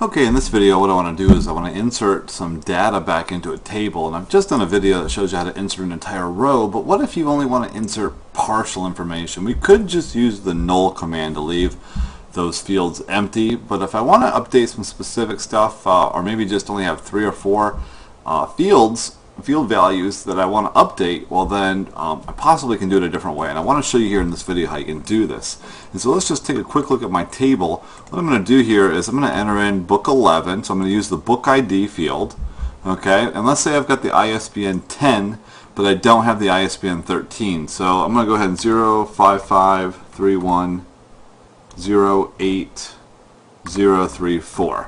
Okay, in this video what I want to do is I want to insert some data back into a table, and I've just done a video that shows you how to insert an entire row, but what if you only want to insert partial information? We could just use the null command to leave those fields empty, but if I want to update some specific stuff, or maybe just only have 3 or 4 field values that I want to update, well then I possibly can do it a different way, and I want to show you here in this video how you can do this. And so let's just take a quick look at my table. What I'm going to do here is I'm going to enter in book 11, so I'm going to use the book ID field, okay, and let's say I've got the ISBN 10 but I don't have the ISBN 13, so I'm going to go ahead and 05531080034.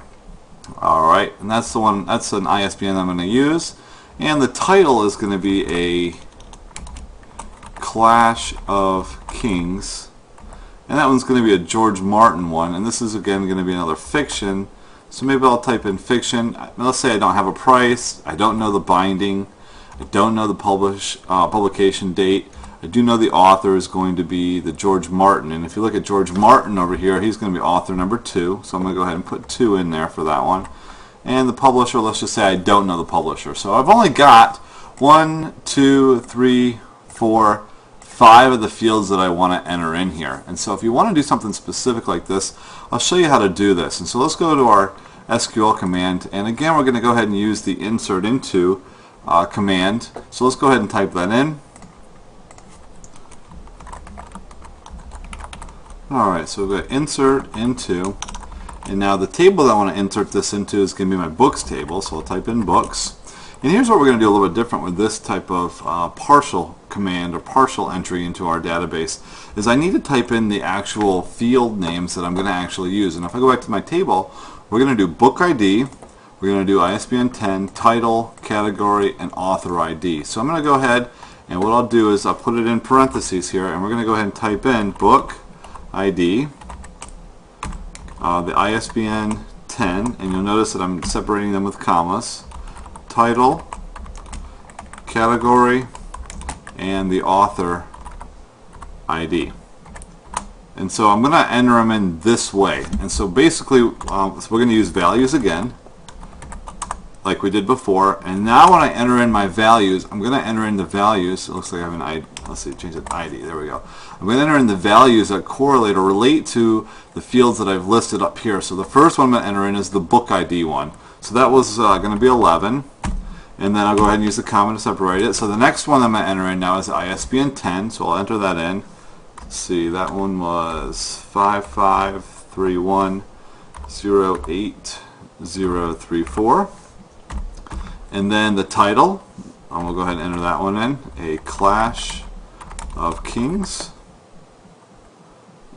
Alright, and that's the one, that's an ISBN I'm going to use. And the title is going to be a Clash of Kings, and that one's going to be a George Martin one, and this is again going to be another fiction, so maybe I'll type in fiction. Let's say I don't have a price, I don't know the binding, I don't know the publication date. I do know the author is going to be the George Martin, and if you look at George Martin over here, he's going to be author number 2, so I'm going to go ahead and put 2 in there for that one. And the publisher, let's just say I don't know the publisher. So I've only got 1, 2, 3, 4, 5 of the fields that I want to enter in here. And so if you want to do something specific like this, I'll show you how to do this. And so let's go to our SQL command, and again we're going to go ahead and use the insert into command. So let's go ahead and type that in. Alright, so we've got insert into, and now the table that I want to insert this into is going to be my books table, so I'll type in books. And here's what we're going to do a little bit different with this type of partial command or partial entry into our database, is I need to type in the actual field names that I'm going to actually use. And if I go back to my table, we're going to do book ID, we're going to do ISBN 10, title, category, and author ID. So I'm going to go ahead, and what I'll do is I'll put it in parentheses here, and we're going to go ahead and type in book ID, the ISBN 10, and you'll notice that I'm separating them with commas, title, category, and the author ID. And so I'm going to enter them in this way. And so basically so we're going to use values again, like we did before. And now when I enter in my values, I'm going to enter in the values. It looks like I have an ID. Let's see, change it to ID. There we go. I'm going to enter in the values that correlate or relate to the fields that I've listed up here. So the first one I'm going to enter in is the book ID one. So that was going to be 11. And then I'll go ahead and use the comma to separate it. So the next one I'm going to enter in now is the ISBN 10. So I'll enter that in. Let's see, that one was 553108034. And then the title, I'm going to go ahead and enter that one in, a Clash of Kings.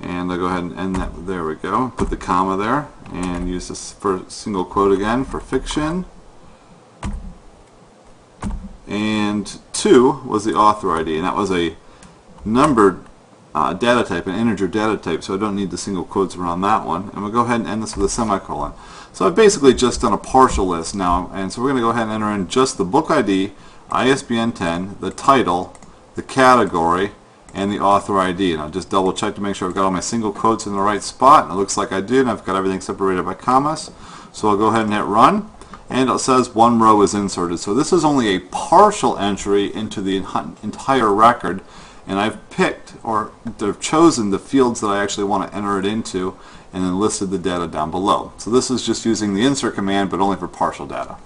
And I'll go ahead and end that, there we go, put the comma there, and use this for single quote again for fiction. And 2 was the author ID, and that was a numbered data type, an integer data type, so I don't need the single quotes around that one. And we'll go ahead and end this with a semicolon. So I've basically just done a partial list now, and so we're going to go ahead and enter in just the book ID, ISBN 10, the title, the category, and the author ID. And I'll just double check to make sure I've got all my single quotes in the right spot, and it looks like I did, and I've got everything separated by commas. So I'll go ahead and hit run, and it says one row is inserted. So this is only a partial entry into the entire record, and I've picked or I've chosen the fields that I actually want to enter it into, and then listed the data down below. So this is just using the insert command, but only for partial data.